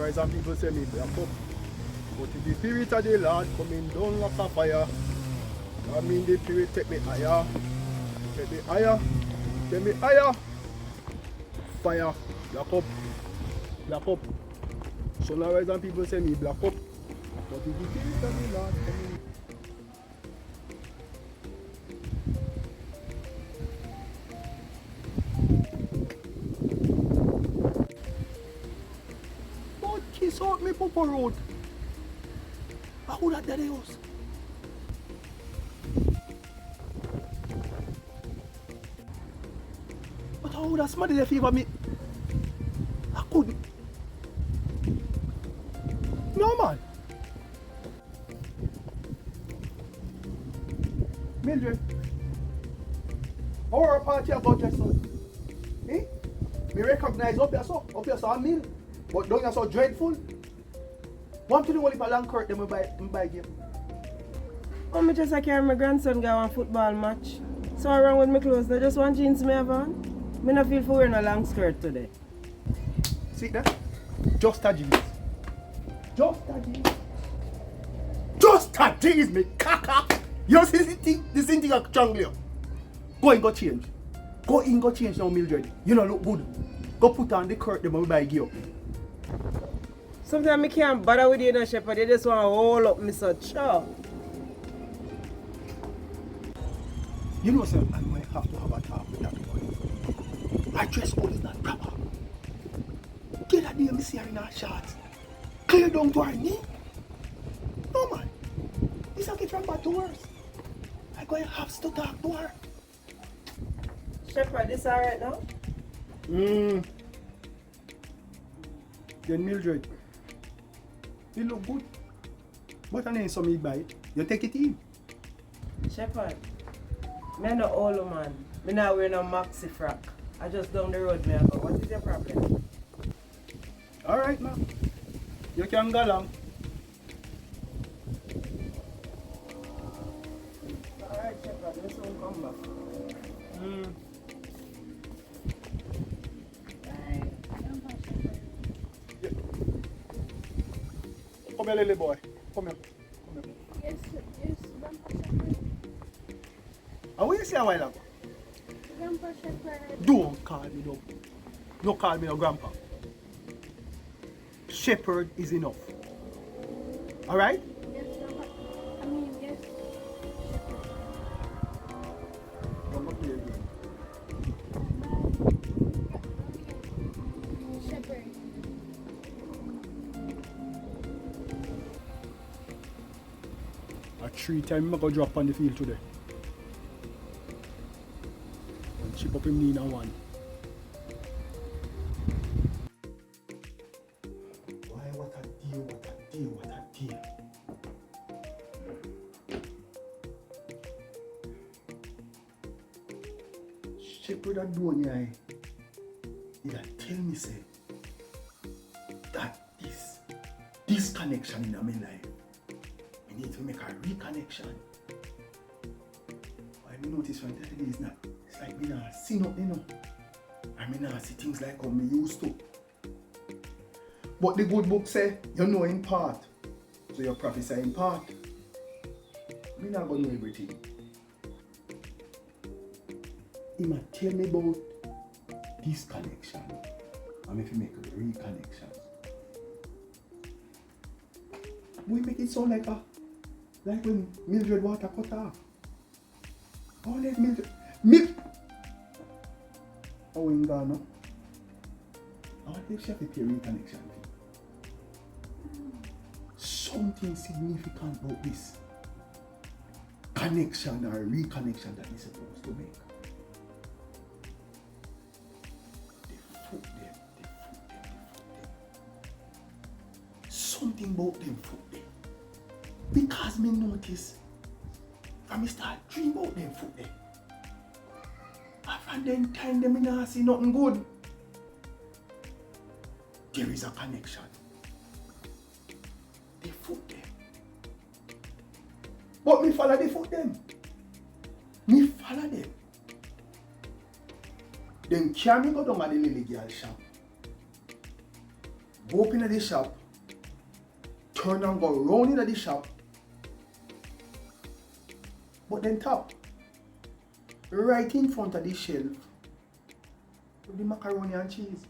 rise and people say me black up. But if the spirit of the Lord coming down like a fire, I mean the spirit take me higher. Take me higher. Take me higher. Fire. Black up. Black up. So now rise and people say me black up. But if the spirit of the Lord coming, kiss out me Papa Road. I would have daddy house. But I would have smarted the fever me. I couldn't. No man. Mildred. How are our party about your son? Eh? Me recognize up here so a meal. But don't you so dreadful? Want to know what if a long curtain them buy game? I just carry my grandson go on football match. So I run with my clothes. They just want jeans me have on. Me not feel for wearing a long skirt today. See that? Just a jeans. Just a jeans. Just a jeans, me caca. You see this thing a jungle. Go and go change. Go in go change now, Mildred. You don't look good. Go put on the curtain them buy gear. Sometimes I can't bother with you, no shepherd. You just want to hold up me so sure. You know, sir, I might have to have a talk with that boy. My dress code is not proper. Get that damn see her in her shorts. Clear down to her knee. No man. This will get from bad to worse. I'm going to have to talk to her. Shepherd, this alright now? Then Mildred. You look good. But I ain't so me buy it. You take it in. Shepherd, me no old man. Me not wearing a maxi frock. I just down the road me I go. What is your problem? Alright, ma'am. You can go along. Alright, Shepherd, let's soon come back. Come here, little boy. Come here. Come here. Yes, Grandpa Shepherd. And what you say a while ago? Grandpa Shepherd. Don't call me no. No call me no grandpa. Shepherd is enough. Alright? Yes, Grandpa. I mean, yes. Don't look here again. Shepherd. A 3 times I go drop on the field today. And chip up him knee in one. Why, what a deal, what a deal, what a deal. Shepherd and Donia, he tell me say that this connection in my life, I need to make a reconnection. I notice from today is not, it's like me not see nothing, you know. I mean not see things like how me used to. But the good book say, you know in part, so you prophesy in part. Me not gonna know everything. He might tell me about this connection. And if you make a reconnection. We make it sound like when Mildred water cut off. Oh, let Mildred. Oh, in Ghana. I want to have a reconnection. Something significant about this connection or reconnection that he's supposed to make. The foot them. Something about them foot them. Because me notice, and me start dream about them foot them. And from then time them me not see nothing good. There is a connection. The foot them. But me follow the foot them. Me follow them. Them carry me go down at the little girl shop. go up in the shop, turn and go round in the shop, but then top, right in front of the shelf, with the macaroni and cheese.